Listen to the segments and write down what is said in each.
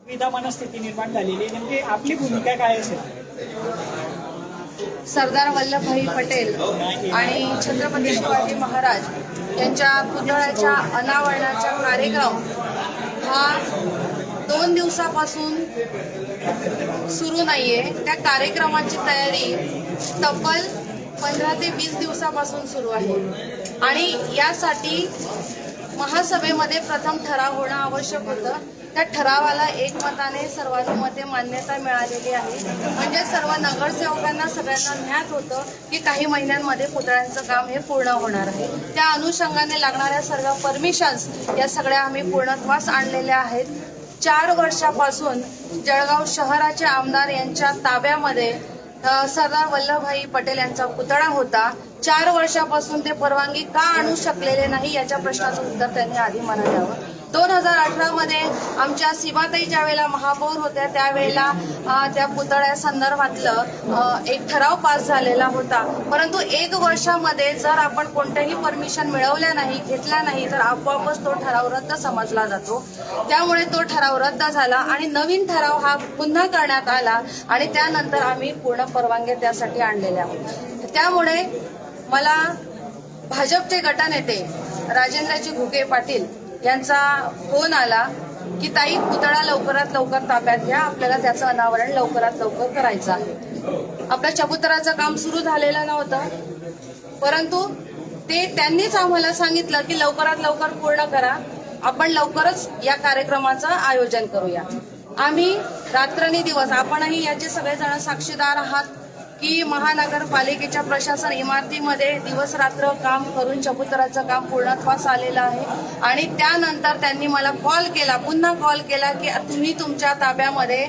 विधा मनस्थिती निर्माण झालेली आहे, नेमकी आपली भूमिका काय असेल? सरदार वल्लभभाई पटेल आणि छत्रपती शिवाजी महाराज यांच्या पुतळ्याच्या अनावरणाचा कार्यक्रम हा 2 दिवसापासून सुरू नाहीये. त्या कार्यक्रमाची तयारी तब्बल 15 ते 20 दिवसापासून सुरू आहे आणि यासाठी महासभेमध्ये प्रथम ठराव होणं आवश्यक होतं. त्या ठरावाला एकमताने सर्वानुमते मान्यता मिळालेली आहे. म्हणजे सर्व नगरसेवकांना सगळ्यांना ज्ञात होतं की काही महिन्यांमध्ये पुतळ्यांचं काम हे पूर्ण होणार आहे. त्या अनुषंगाने लागणाऱ्या सर्व परमिशन्स या सगळ्या आम्ही पूर्णत्वास आणलेल्या आहेत. 4 वर्षापासून जळगाव शहराचे आमदार यांच्या ताब्यामध्ये सरदार वल्लभभाई पटेल यांचा पुतळा होता. 4 वर्षापासून ते परवानगी का आणू शकलेले नाही याच्या प्रश्नाचं उत्तर त्यांनी आधी मला द्यावं. 2018 मध्ये आमच्या सीमाताई ज्या वेळेला महापौर होत्या त्यावेळेला त्या पुतळ्या संदर्भातलं एक ठराव पास झालेला होता. परंतु 1 वर्षामध्ये जर आपण कोणत्याही परमिशन मिळवल्या नाही, घेतल्या नाही, तर आपोआपच तो ठराव रद्द समजला जातो. त्यामुळे तो ठराव रद्द झाला आणि नवीन ठराव हा पुन्हा करण्यात आला आणि त्यानंतर आम्ही पूर्ण परवानग्या त्यासाठी आणलेल्या आहोत. त्यामुळे मला भाजपचे गटनेते राजेंद्रजी घुगे पाटील यांचा फोन आला की ताई पुतळा लवकरात लवकर ताब्यात घ्या, आपल्याला त्याचं अनावरण लवकरात लवकर करायचं आहे. आपल्या चबुतराचं काम सुरू झालेलं नव्हतं, परंतु त्यांनीच आम्हाला सांगितलं की लवकरात लवकर पूर्ण करा, आपण लवकरच या कार्यक्रमाचं आयोजन करूया. आम्ही रात्रंदिवस, आपणही याचे सगळेजण साक्षीदार आहात की महानगरपालिकेच्या प्रशासन इमारतीमध्ये दिवस रात्र काम करून चबुतराचं काम पूर्णत्वास आलेलं आहे. आणि त्यानंतर त्यांनी मला पुन्हा कॉल केला की तुम्ही तुमच्या ताब्यामध्ये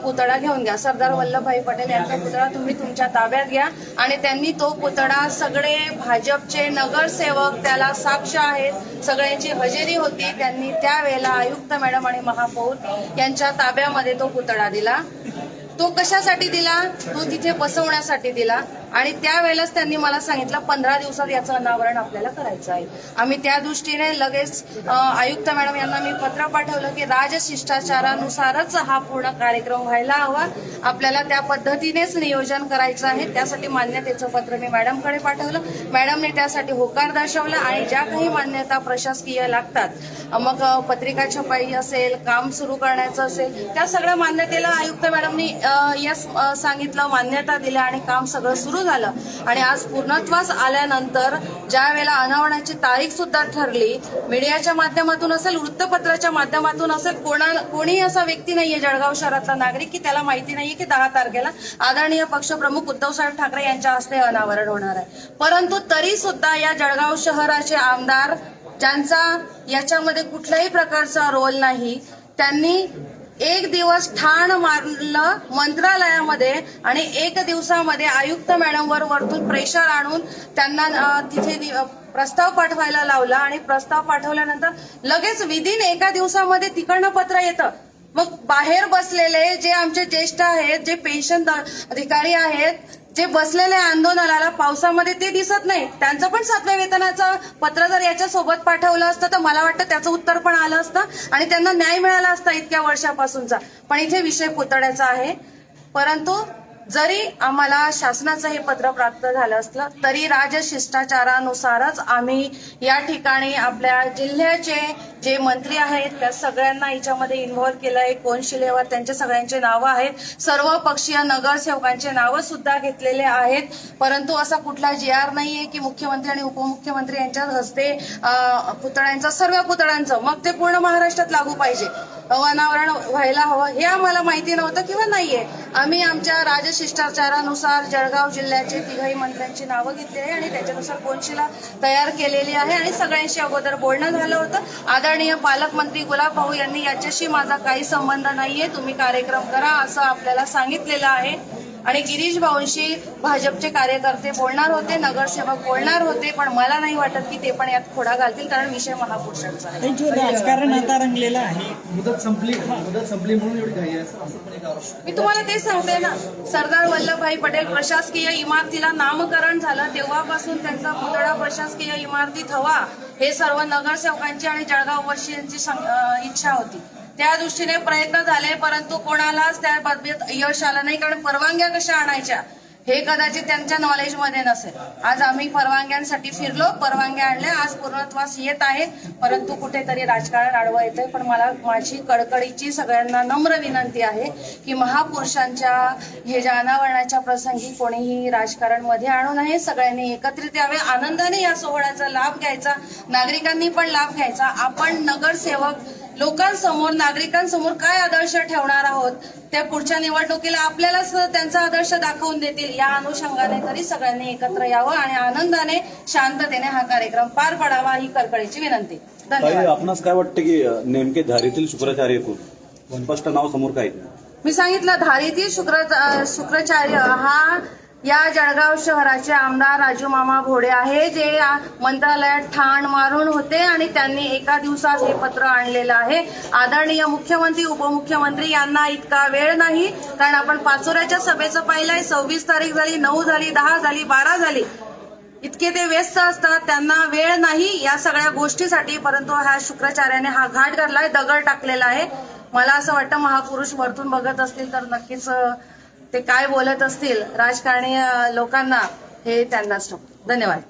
पुतळा घेऊन घ्या, सरदार वल्लभभाई पटेल यांचा पुतळा तुम्ही तुमच्या ताब्यात घ्या. आणि त्यांनी तो पुतळा, सगळे भाजपचे नगरसेवक त्याला साक्ष आहेत, सगळ्यांची हजेरी होती, त्यांनी त्यावेळेला आयुक्त मॅडम आणि महापौर यांच्या ताब्यामध्ये तो पुतळा दिला. तो कशासाठी दिला? तो तिथे बसवण्यासाठी दिला. आणि त्यावेळेस त्यांनी मला सांगितलं 15 दिवसात याचं अनावरण आपल्याला करायचं आहे. आम्ही त्या दृष्टीने लगेच आयुक्त मॅडम यांना मी पत्र पाठवलं की राजशिष्टाचारानुसारच हा पूर्ण कार्यक्रम व्हायला हवा, आपल्याला त्या पद्धतीनेच नियोजन करायचं आहे. त्यासाठी मान्यतेचं पत्र मी मॅडमकडे पाठवलं. मॅडमने त्यासाठी होकार दर्शवला आणि ज्या काही मान्यता प्रशासकीय लागतात, मग पत्रिका छपाई असेल, काम सुरू करण्याचं असेल, त्या सगळ्या मान्यतेला आयुक्त मॅडमनी यस सांगितलं, मान्यता दिल्या आणि काम सगळं सुरू झालं. आणि आज पूर्णत्वास आल्यानंतर ज्या वेळेला अनावरणाची तारीख सुद्धा ठरली, मीडियाच्या माध्यमातून असेल, वृत्तपत्राच्या माध्यमातून असेल, कोणी असा व्यक्ती नाहीये जळगाव शहरातला नागरिक की त्याला माहिती नाहीये की 10 तारखेला आदरणीय पक्षप्रमुख उद्धवसाहेब ठाकरे यांच्या हस्ते अनावरण होणार आहे. परंतु तरी सुद्धा या जळगाव शहराचे आमदार, ज्यांचा याच्यामध्ये कुठल्याही प्रकारचा रोल नाही, त्यांनी 1 दिवस ठाण मारलं मंत्रालयामध्ये आणि 1 दिवसामध्ये आयुक्त मॅडमवर वरतून प्रेशर आणून त्यांना तिथे प्रस्ताव पाठवायला लावला. आणि प्रस्ताव पाठवल्यानंतर लगेच विदिन 1 दिवसामध्ये तिकडनं पत्र येतं. मग बाहेर बसलेले जे आमचे ज्येष्ठ आहेत, जे पेन्शन अधिकारी आहेत, जे बसलेले आंदोलनाला पावसामध्ये, ते दिसत नाही. त्यांचं पण 7व्या वेतनाचं पत्र जर याच्या सोबत पाठवलं असतं तर मला वाटतं त्याचं उत्तर पण आलं असतं आणि त्यांना न्याय मिळाला असता इतक्या वर्षापासूनचा. पण इथे विषय पुतळ्याचा आहे. परंतु जरी आम्हाला शासनाचं हे पत्र प्राप्त झालं असलं तरी राजशिष्टाचारानुसारच आम्ही या ठिकाणी आपल्या जिल्ह्याचे जे मंत्री आहेत त्या सगळ्यांना याच्यामध्ये इन्व्हॉल्व केलं आहे. कोनशिलेवर त्यांच्या सगळ्यांचे नावं आहेत, सर्व पक्षीय नगरसेवकांचे नावं सुद्धा घेतलेले आहेत. परंतु असा कुठला GR नाहीये की मुख्यमंत्री आणि उपमुख्यमंत्री यांच्या हस्ते पुतळ्यांचं, सर्व पुतळ्यांचं, मग ते पूर्ण महाराष्ट्रात लागू पाहिजे, अनावरण व्हायला हवं, हे आम्हाला माहिती नव्हतं किंवा नाहीये. आम्ही आमच्या राजशिष्टाचारानुसार जळगाव जिल्ह्याचे 3ही मंत्र्यांची नावं घेतली आहे आणि त्याच्यानुसार कोनशिला तयार केलेली आहे आणि सगळ्यांशी अगोदर बोलणं झालं होतं. आदरणीय पालकमंत्री गुलाब भाऊ यांनी याच्याशी माझा काही संबंध नाहीये, तुम्ही कार्यक्रम करा असं आपल्याला सांगितलेलं आहे. आणि गिरीश भाऊंशी भाजपचे कार्यकर्ते बोलणार होते, नगरसेवक बोलणार होते, पण मला नाही वाटत की ते पण यात खोडा घालतील, कारण विषय महापुरुषांचा आहे. राजकारण आता रंगलेलं आहे. मुदत संपली म्हणून एवढी घाई आहे असं पण एक आरोप. मी तुम्हाला तेच सांगते ना, सरदार वल्लभभाई पटेल प्रशासकीय इमारतीला नामकरण झालं तेव्हापासून त्यांचा पुतळा प्रशासकीय इमारतीत हवा हे सर्व नगरसेवकांची आणि जळगाववासियांची इच्छा होती. त्या दृष्टीने प्रयत्न झाले, परंतु कोणालाच त्या बाबतीत यश आलं नाही. कारण परवानग्या कशा आणायच्या हे कदाचित त्यांच्या नॉलेजमध्ये नसेल. आज आम्ही परवानग्यांसाठी फिरलो, परवानग्या आणल्या, आज पूर्णत्वास येत आहे, परंतु कुठेतरी राजकारण आडवं येतंय. पण मला माझी कळकळीची सगळ्यांना नम्र विनंती आहे की महापुरुषांच्या हे ज्या अनावरणाच्या प्रसंगी कोणीही राजकारण मध्ये आणू नये. सगळ्यांनी एकत्रित यावे, आनंदाने या सोहळ्याचा लाभ घ्यायचा, नागरिकांनी पण लाभ घ्यायचा. आपण नगरसेवक लोकांसमोर, नागरिकांसमोर काय आदर्श ठेवणार आहोत, त्या पुढच्या निवडणुकीला आपल्यालाच त्यांचा आदर्श दाखवून देतील. या अनुषंगाने तरी सगळ्यांनी एकत्र यावं आणि आनंदाने, शांततेने हा कार्यक्रम पार पाडावा, ही कळकळीची विनंती. धन्यवाद. आपणास काय वाटतं की नेमके धारीतील शुक्राचार्य कोण? स्पष्ट नाव समोर काय? मी सांगितलं, धारीतील शुक्राचार्य हा या जळगाव शहराचे आमदार राजू मामा भोडे आहे, जे मंत्रालयात ठाण मारून होते आणि त्यांनी एका दिवसात हे पत्र आणलेलं आहे. आदरणीय मुख्यमंत्री, उपमुख्यमंत्री यांना इतका वेळ नाही, कारण आपण पाचोऱ्याच्या सभेचं पाहिलंय. 26 तारीख झाली, 9 झाली, 10 झाली, 12 झाली, इतके ते व्यस्त असतात, त्यांना वेळ नाही या सगळ्या गोष्टीसाठी. परंतु ह्या शुक्राचार्याने हा घाट घातलाय, दगड टाकलेला आहे. मला असं वाटतं महापुरुष वरतून बघत असतील तर नक्कीच ते काय बोलत असतील राजकारणी लोकांना, हे त्यांनाच ठाऊक. धन्यवाद.